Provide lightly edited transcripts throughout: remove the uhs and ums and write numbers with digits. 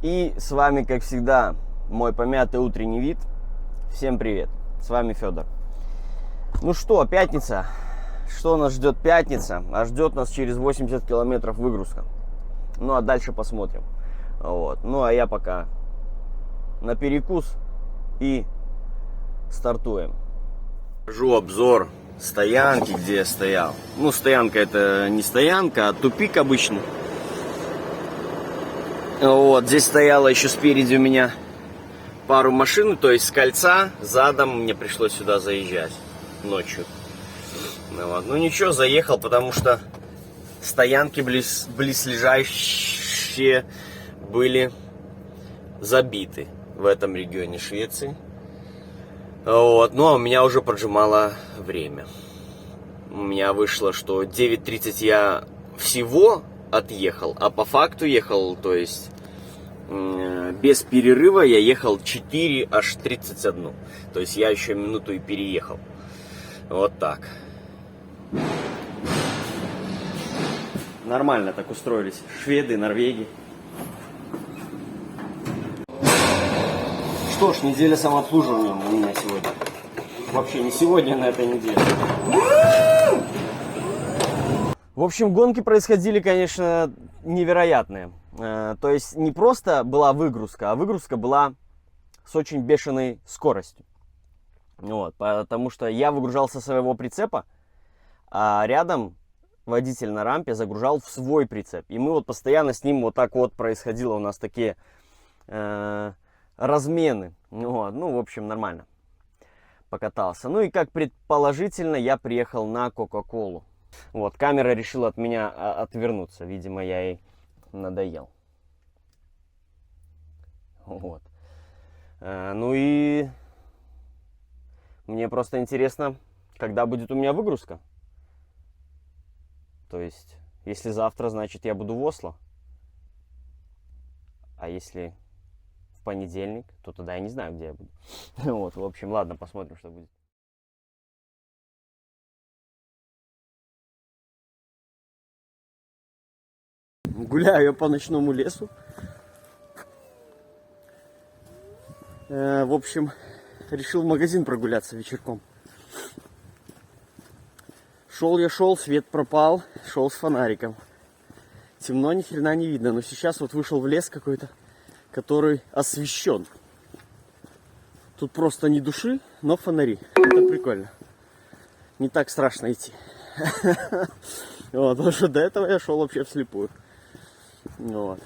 И с вами, как всегда, мой помятый утренний вид. Всем привет, с вами Федор. Ну что, пятница. Что нас ждет пятница? А ждет нас через 80 километров выгрузка. Ну а дальше посмотрим. Вот. Ну а я пока на перекус и стартуем. Покажу обзор стоянки, где я стоял. Ну, стоянка это не стоянка, а тупик обычный. Вот, здесь стояло еще спереди у меня пару машин, то есть с кольца, задом мне пришлось сюда заезжать ночью. Вот. Ну ничего, заехал, потому что стоянки близлежащие были забиты в этом регионе Швеции. Вот. Ну а у меня уже поджимало время. У меня вышло, что 9:30 я всего отъехал, а по факту ехал, то есть без перерыва я ехал 4 аж 31. То есть я еще минуту и переехал. Вот так. Нормально так устроились шведы, норвеги. Что ж, неделя самообслуживания у меня сегодня. Вообще не сегодня, на этой неделе. В общем, гонки происходили, конечно, невероятные. То есть не просто была выгрузка, а выгрузка была с очень бешеной скоростью. Вот, потому что я выгружал со своего прицепа, а рядом водитель на рампе загружал в свой прицеп. И мы вот постоянно с ним вот так вот происходило у нас такие размены. Вот, ну, в общем, нормально покатался. Ну и как предположительно, я приехал на Кока-Колу. Вот, камера решила от меня отвернуться. Видимо, я ей надоел. Вот. Ну и мне просто интересно, когда будет у меня выгрузка. То есть, если завтра, значит, я буду в Осло. А если в понедельник, то тогда я не знаю, где я буду. Вот, в общем, ладно, посмотрим, что будет. Гуляю я по ночному лесу. В общем, решил в магазин прогуляться вечерком. Шел, свет пропал, шел с фонариком. Темно, ни хрена не видно, но сейчас вот вышел в лес какой-то, который освещен. Тут просто ни души, но фонари. Это прикольно. Не так страшно идти. Вот, потому что до этого я шел вообще вслепую. Вот.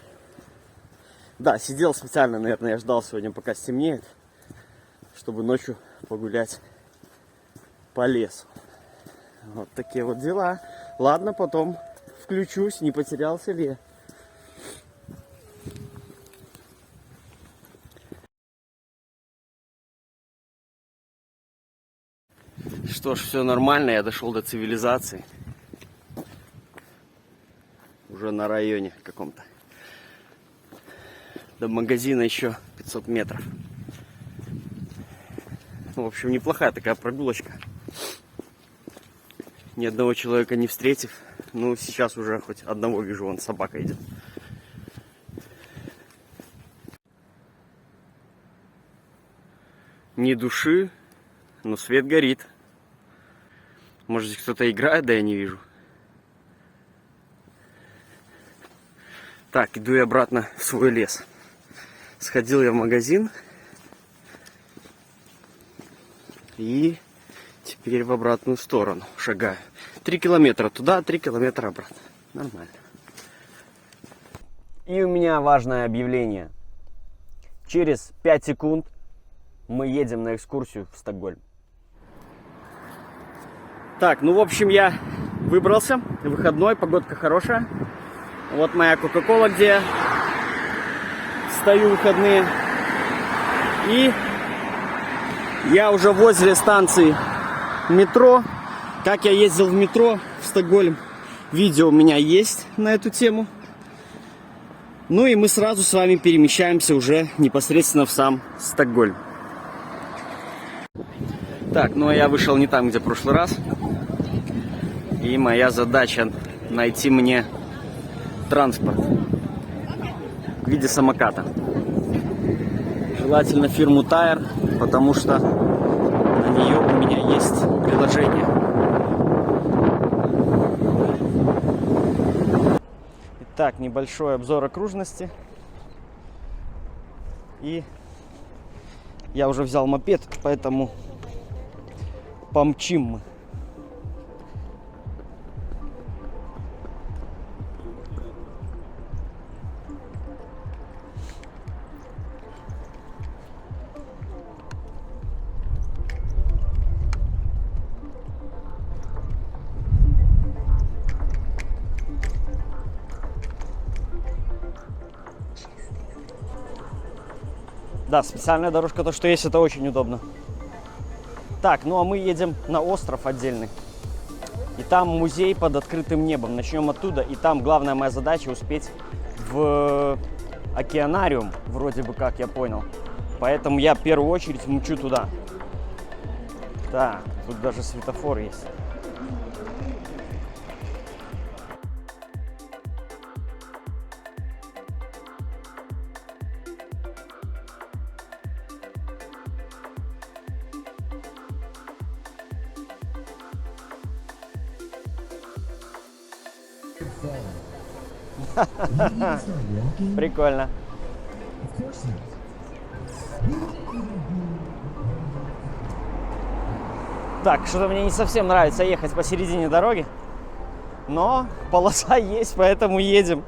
Да, сидел специально, наверное, я ждал сегодня, пока стемнеет, чтобы ночью погулять по лесу. Вот такие вот дела. Ладно, потом включусь, не потерялся ли я. Что ж, все нормально, я дошел до цивилизации. Уже на районе каком-то. До магазина еще 500 метров. В общем, неплохая такая прогулочка. Ни одного человека не встретив. Ну, сейчас уже хоть одного вижу, вон собака идет. Ни души, но свет горит. Может, здесь кто-то играет, да я не вижу. Так, иду я обратно в свой лес. Сходил я в магазин. И теперь в обратную сторону шагаю. 3 километра туда, 3 километра обратно. Нормально. И у меня важное объявление. Через 5 секунд мы едем на экскурсию в Стокгольм. Так, ну в общем я выбрался. Выходной, погодка хорошая. Вот моя Кока-Кола, где я стою в выходные. И я уже возле станции метро. Как я ездил в метро в Стокгольм. Видео у меня есть на эту тему. Ну и мы сразу с вами перемещаемся уже непосредственно в сам Стокгольм. Так, ну а я вышел не там, где в прошлый раз. И моя задача найти мне транспорт. виде самоката. Желательно фирму Tire, потому что на нее у меня есть приложение. Итак, небольшой обзор окружности. И я уже взял мопед, поэтому помчим мы. Да, специальная дорожка, то, что есть, это очень удобно. Так, ну а мы едем на остров отдельный. И там музей под открытым небом. Начнем оттуда. И там главная моя задача успеть в океанариум, вроде бы как, я понял. Поэтому я в первую очередь мчу туда. Да, тут даже светофор есть. Прикольно. Так, что-то мне не совсем нравится ехать посередине дороги, но полоса есть, поэтому едем.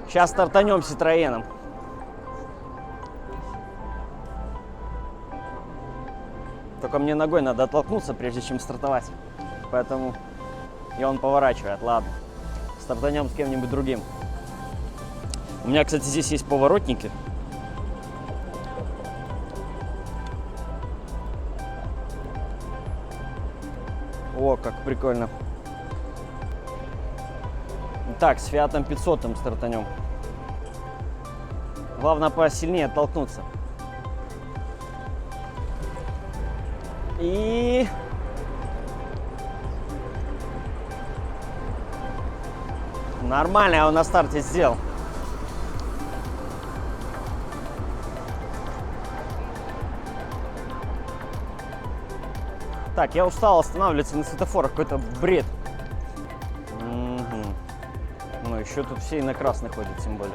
Сейчас стартанем Citroёном. Только мне ногой надо оттолкнуться, прежде чем стартовать. Поэтому и он поворачивает. Ладно, стартанем с кем-нибудь другим. У меня, кстати, здесь есть поворотники. О, как прикольно. Так, с Фиатом 500 стартанем. Главное посильнее оттолкнуться. И... Нормально, я его на старте сделал. Так, я устал останавливаться на светофорах, какой-то бред. Ну, еще тут все и на красный ходят, тем более.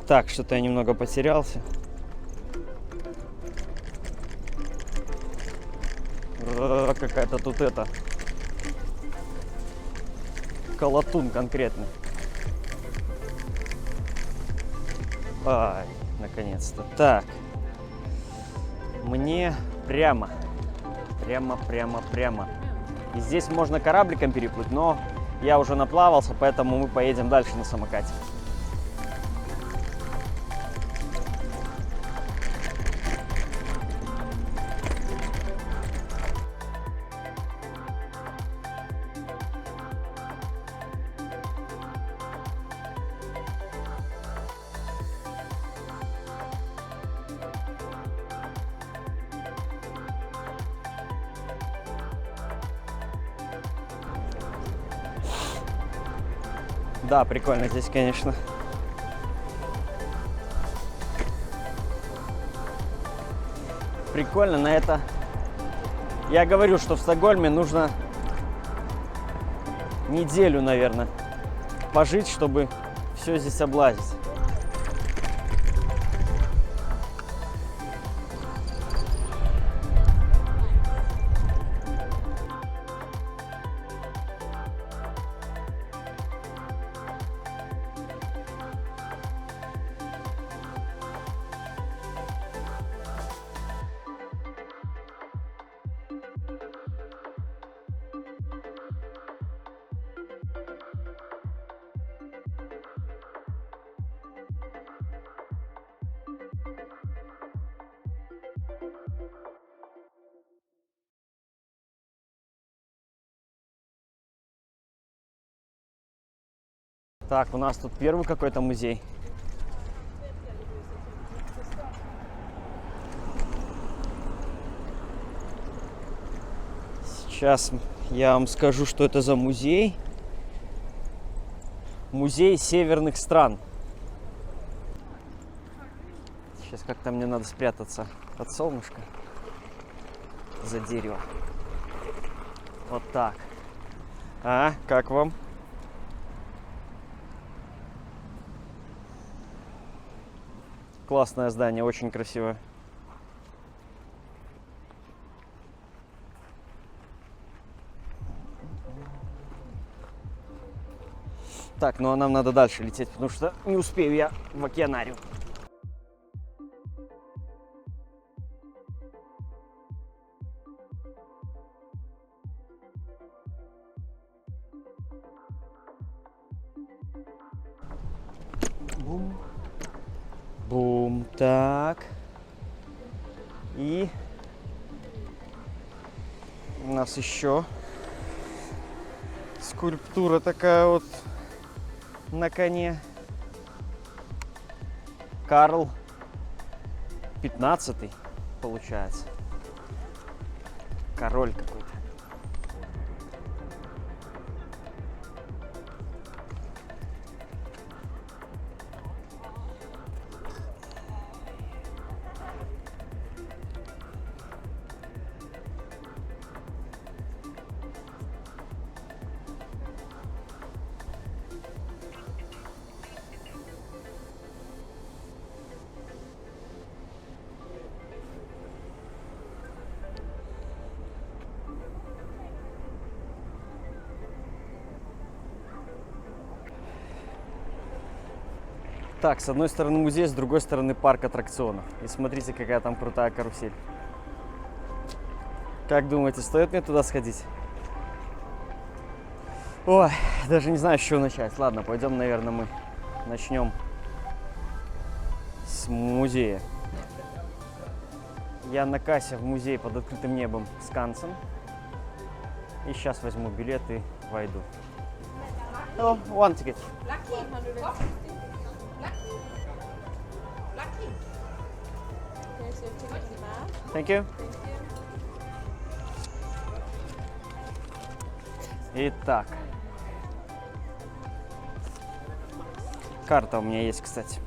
Так, что-то я немного потерялся. Какая-то тут это... колотун конкретно. Ай, наконец-то. Так. Мне прямо. Прямо. И здесь можно корабликом переплыть, но я уже наплавался, поэтому мы поедем дальше на самокате. Да, прикольно здесь, конечно. Прикольно на это. Я говорю, что в Стокгольме нужно неделю, наверное, пожить, чтобы все здесь облазить. Так, у нас тут первый какой-то музей. Сейчас я вам скажу, что это за музей. Музей северных стран. Сейчас как-то мне надо спрятаться от солнышка за дерево. Вот так. А, как вам? Классное здание, очень красивое. Так, ну а нам надо дальше лететь, потому что не успею я в океанариум. Бум. Бум. Так. И у нас еще скульптура такая вот на коне. Карл 15 получается. Король какой-то. Так, с одной стороны музей, с другой стороны парк аттракционов. И смотрите, какая там крутая карусель. Как думаете, стоит мне туда сходить? Ой, даже не знаю, с чего начать. Ладно, пойдем, наверное, мы начнем с музея. Я на кассе в музей под открытым небом Скансен. И сейчас возьму билет и войду. Hello, one ticket. Thank you. Итак. Карта у меня есть, кстати.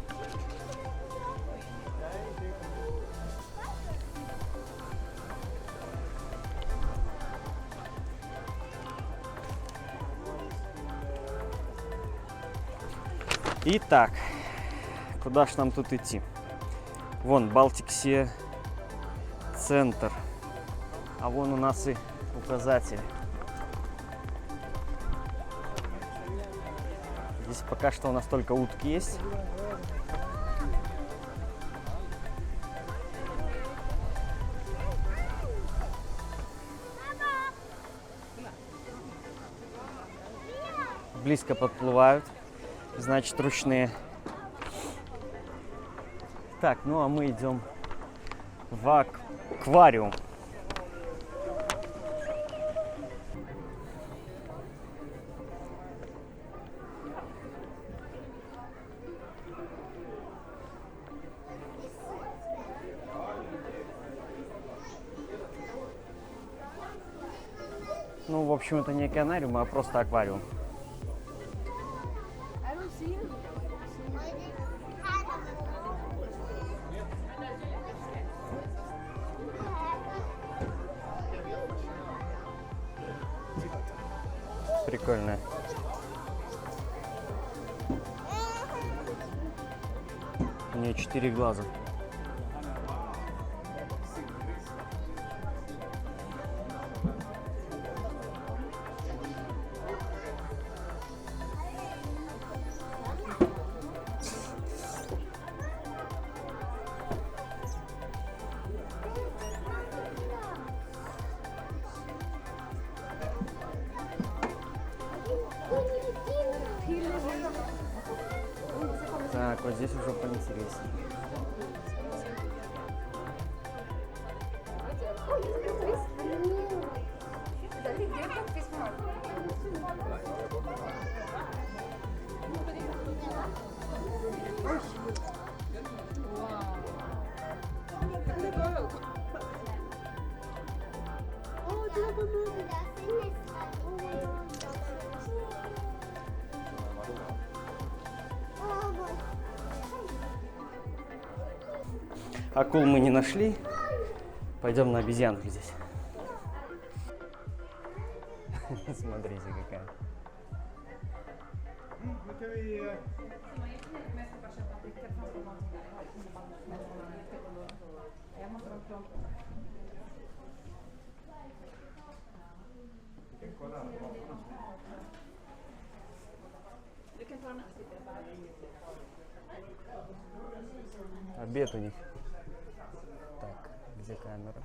Итак, куда ж нам тут идти? Вон, Балтик Си центр. А вон у нас и указатель. Здесь пока что у нас только утки есть. Близко подплывают. Значит, ручные. Так, ну а мы идем в аквариум. Ну, в общем, это не океанариум, а просто аквариум. Прикольно. У нее 4 глаза. Так, вот здесь уже поинтереснее. Акул мы не нашли. Пойдем на обезьянку здесь. Смотрите, какая. Обед у них. Так, где камера?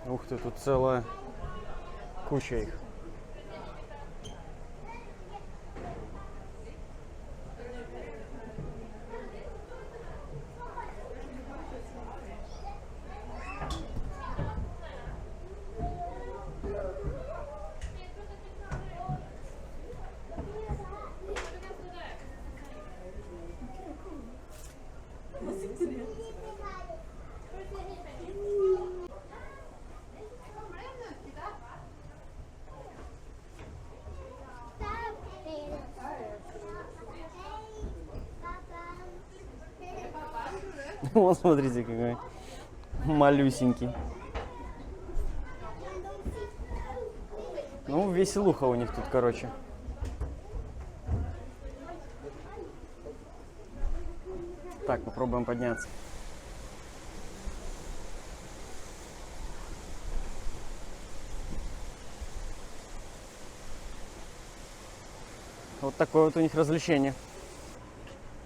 Ух ты, тут целая куча их. Вот смотрите, какой малюсенький. Ну, веселуха у них тут, короче. Так, попробуем подняться. Вот такое вот у них развлечение.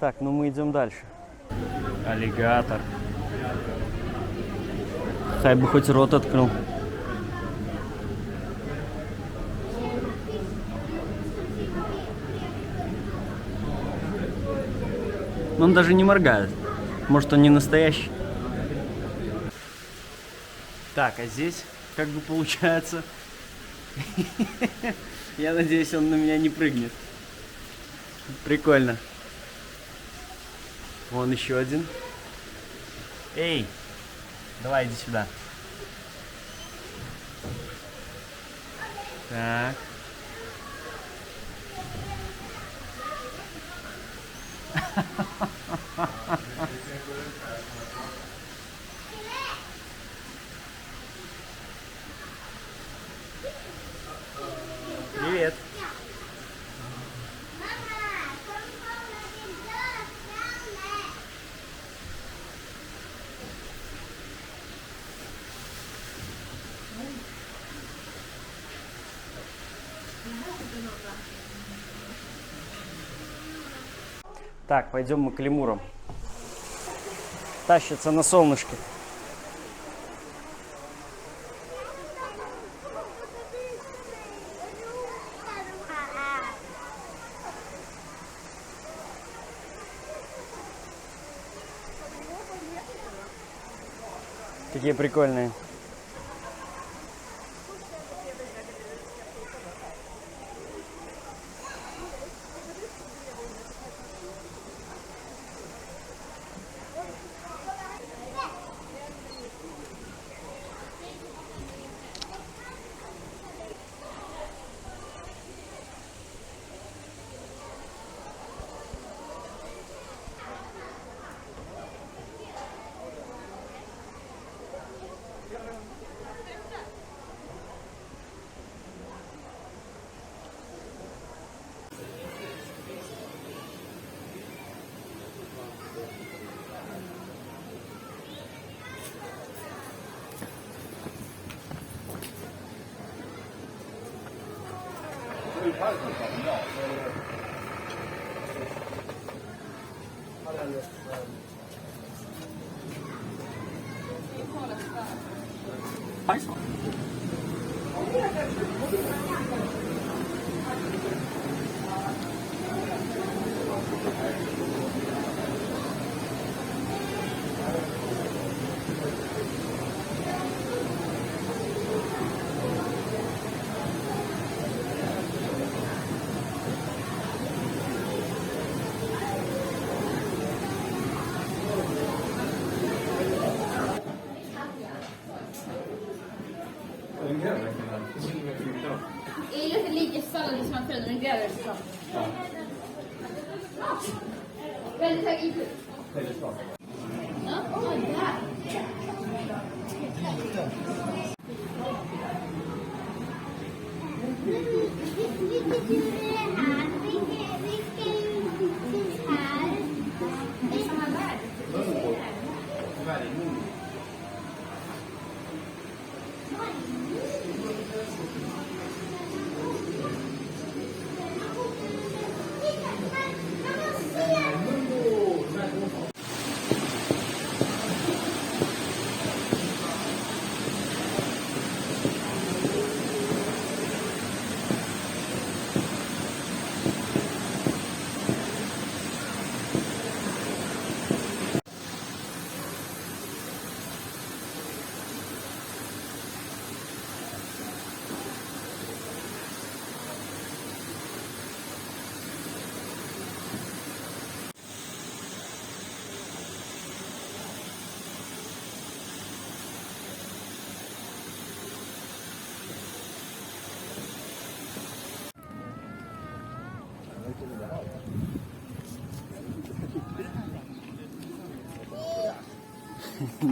Так, ну мы идем дальше. Аллигатор. Хай бы хоть рот открыл. Он даже не моргает. Может, он не настоящий. Так, а здесь как бы получается... Я надеюсь, он на меня не прыгнет. Прикольно. Вон еще один. Эй, давай иди сюда. Так. Привет. Так, пойдем мы к лемурам. Тащится на солнышке. Такие прикольные.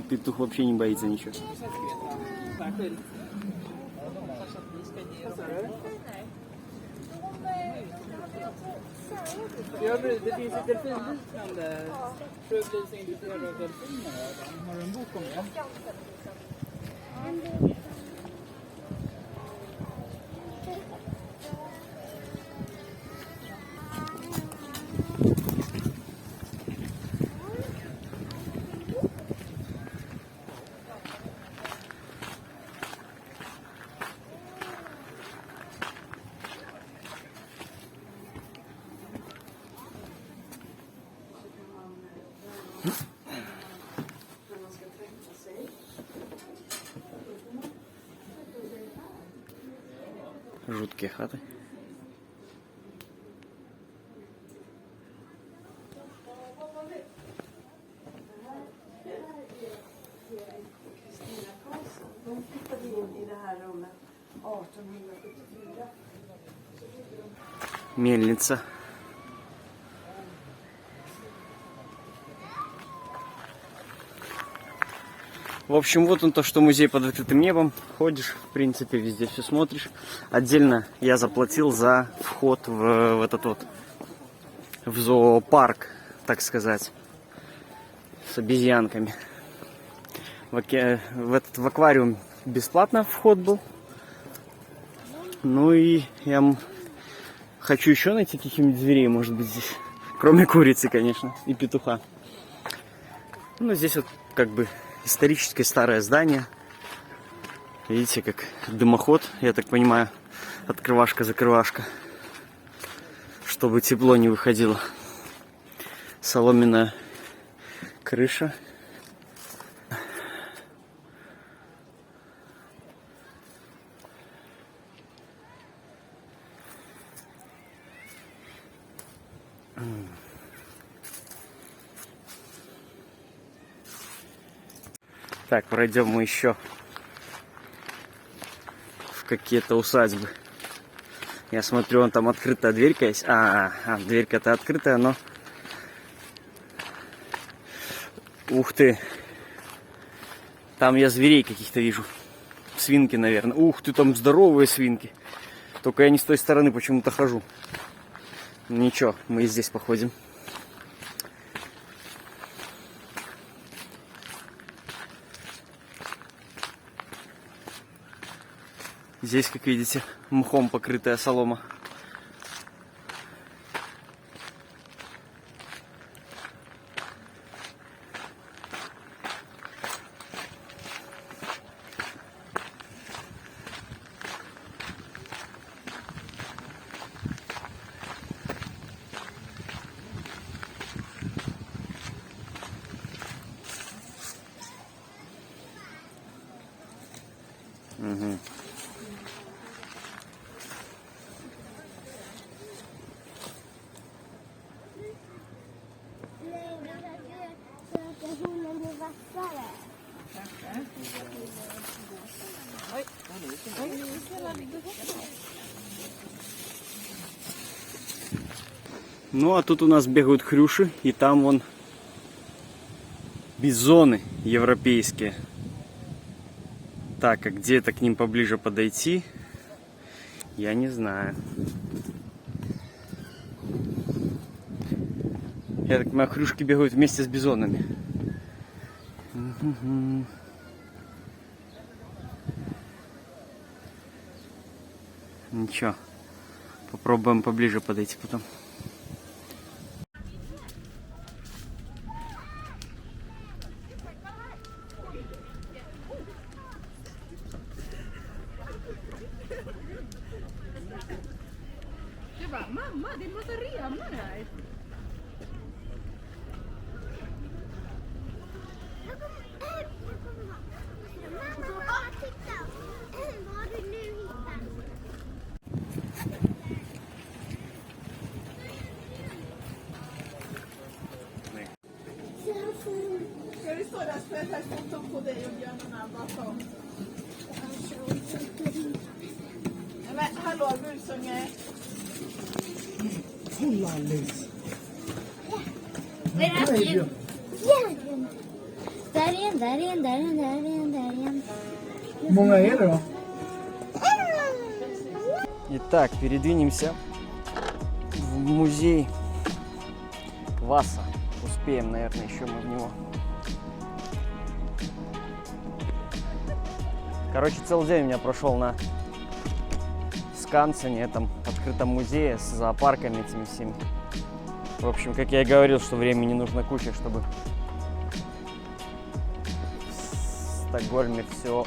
Петух вообще не боится ничего. Det finns ett delfinliknande. Tror du blir så intresserad av delfiner? Har du en bok om det? Жуткие хаты. Мельница. В общем, вот он то, что музей под открытым небом. Ходишь, в принципе, везде все смотришь. Отдельно я заплатил за вход в этот вот, в зоопарк, так сказать, с обезьянками. В аквариум бесплатно вход был. Ну и я хочу еще найти каких-нибудь зверей, может быть, здесь. Кроме курицы, конечно, и петуха. Ну, здесь вот как бы историческое старое здание. Видите, как дымоход, я так понимаю, открывашка-закрывашка, чтобы тепло не выходило. Соломенная крыша. Так, пройдем мы еще в какие-то усадьбы. Я смотрю, вон там открытая дверька есть. Дверька-то открытая, но... Ух ты! Там я зверей каких-то вижу. Свинки, наверное. Ух ты, там здоровые свинки. Только я не с той стороны почему-то хожу. Ничего, мы и здесь походим. Здесь, как видите, мхом покрытая солома. Угу. Ну, а тут у нас бегают хрюши, и там вон бизоны европейские. Так, а где-то к ним поближе подойти, я не знаю. Я так понимаю, хрюшки бегают вместе с бизонами. Ничего, попробуем поближе подойти потом. Du bara, mamma, det är en massa renar här. Mamma, titta! Vad har du nu hittat? Ska vi stå där och spela ett foto på dig och björnarna bakom? Men hallå, busunge. Kolla Alice! Där är en! Där är en, där är en, där är en, där är en, där är en. Hur många är det då? Итак, передвинемся в музей Васа. Успеем, наверное, еще мы в него. Короче, целый день у меня прошел на Скансене, этом открытом музее с зоопарками этими всеми. В общем, как я и говорил, что времени нужно куча, чтобы в Стокгольме все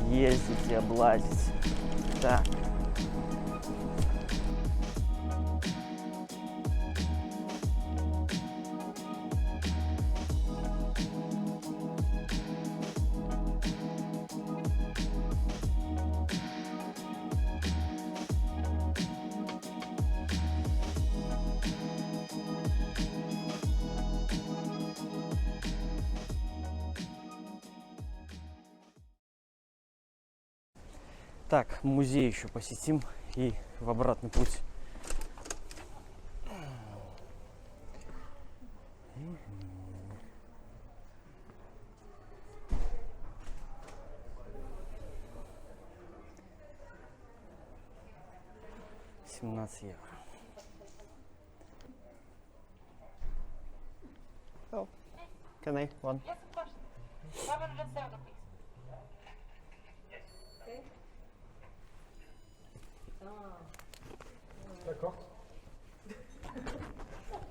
объездить и облазить. Так. Так, музей еще посетим и в обратный путь. €17. Oh, can I one? Yes, of course. 507, please.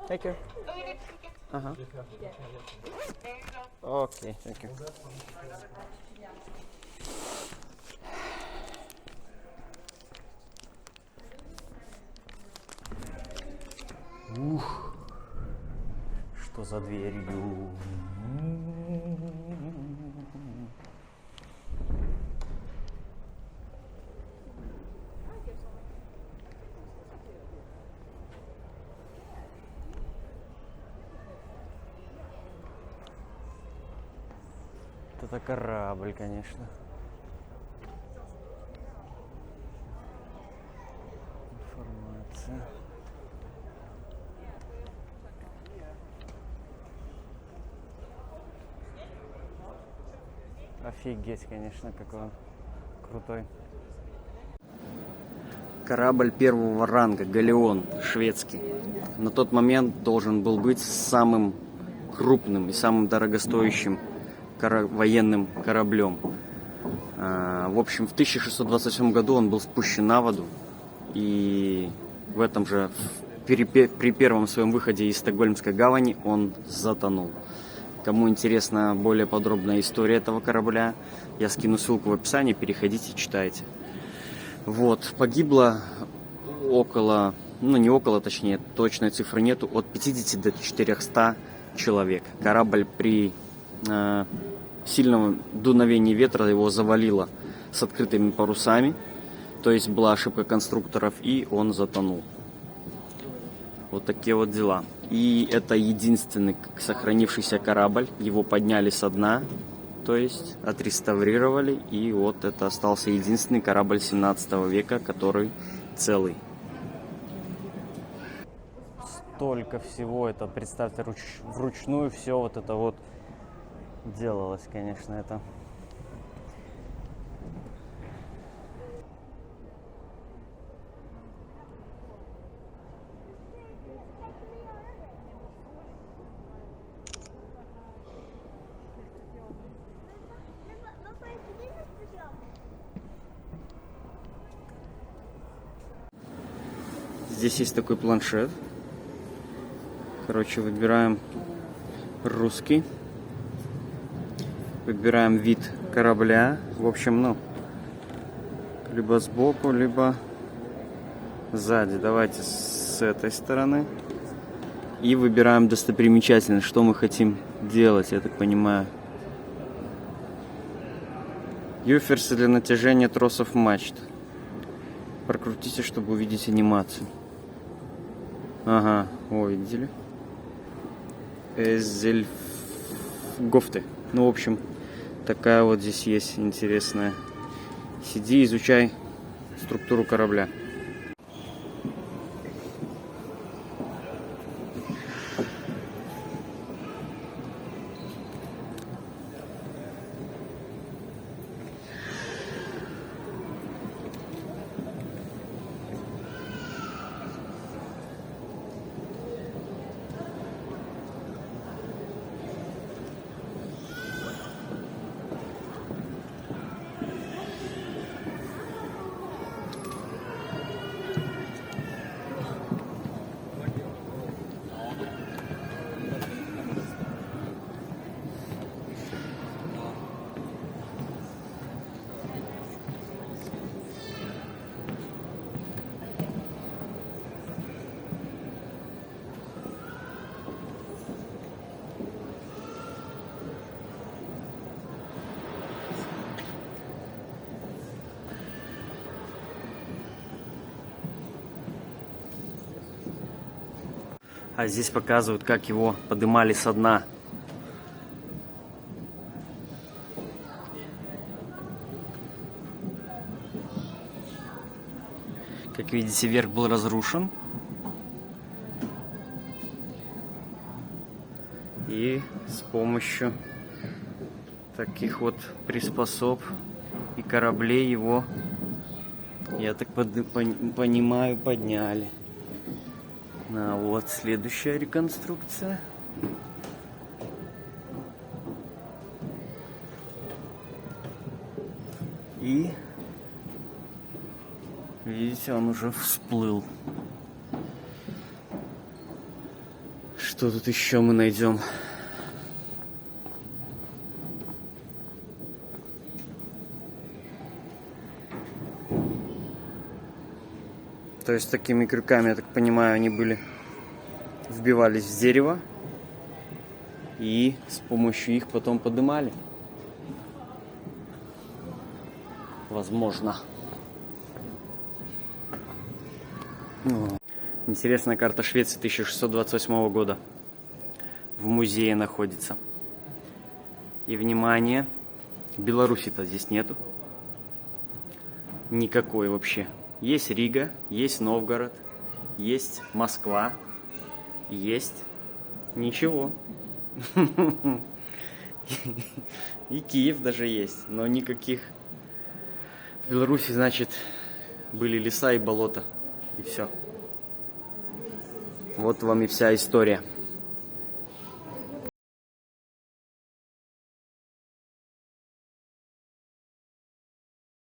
Thank you. Oh, you need to ticket. Ага. There you go. Окей, thank you. Ух, что за дверью? Это корабль, конечно. Информация. Офигеть, конечно, какой он крутой. Корабль первого ранга, галеон, шведский. На тот момент должен был быть самым крупным и самым дорогостоящим военным кораблем. В общем, в 1627 году он был спущен на воду, и в этом же, при первом своем выходе из Стокгольмской гавани он затонул. Кому интересна более подробная история этого корабля, я скину ссылку в описании, переходите, читайте. Вот, погибло около, ну не около, точнее, точной цифры нету, от 50 до 400 человек. Корабль при сильном дуновении ветра его завалило с открытыми парусами, то есть была ошибка конструкторов, и он затонул. Вот такие вот дела. И это единственный сохранившийся корабль, его подняли со дна, то есть отреставрировали, и вот это остался единственный корабль 17 века, который целый. столько всего. Это, представьте, вручную все вот это вот делалось, конечно, это. Здесь есть такой планшет. Короче, выбираем русский. Выбираем вид корабля. В общем, ну, либо сбоку, либо сзади. Давайте с этой стороны. И выбираем достопримечательность, что мы хотим делать, я так понимаю. Юферсы для натяжения тросов мачт. Прокрутите, чтобы увидеть анимацию. Ага, о, видели? Эзельфгофты. Ну, в общем, такая вот здесь есть интересная. Сиди, изучай структуру корабля. А здесь показывают, как его поднимали со дна. Как видите, верх был разрушен. И с помощью таких вот приспособ и кораблей его, я так понимаю, подняли. А вот следующая реконструкция. И видите, он уже всплыл. Что тут еще мы найдем? То есть такими крюками, я так понимаю, они были, вбивались в дерево и с помощью их потом поднимали. Возможно. Интересная карта Швеции 1628 года. В музее находится. И, внимание, Беларуси-то здесь нету. Никакой вообще. Есть Рига, есть Новгород, есть Москва, есть ничего. И Киев даже есть, но никаких. В Беларуси, значит, были леса и болота, и все. Вот вам и вся история.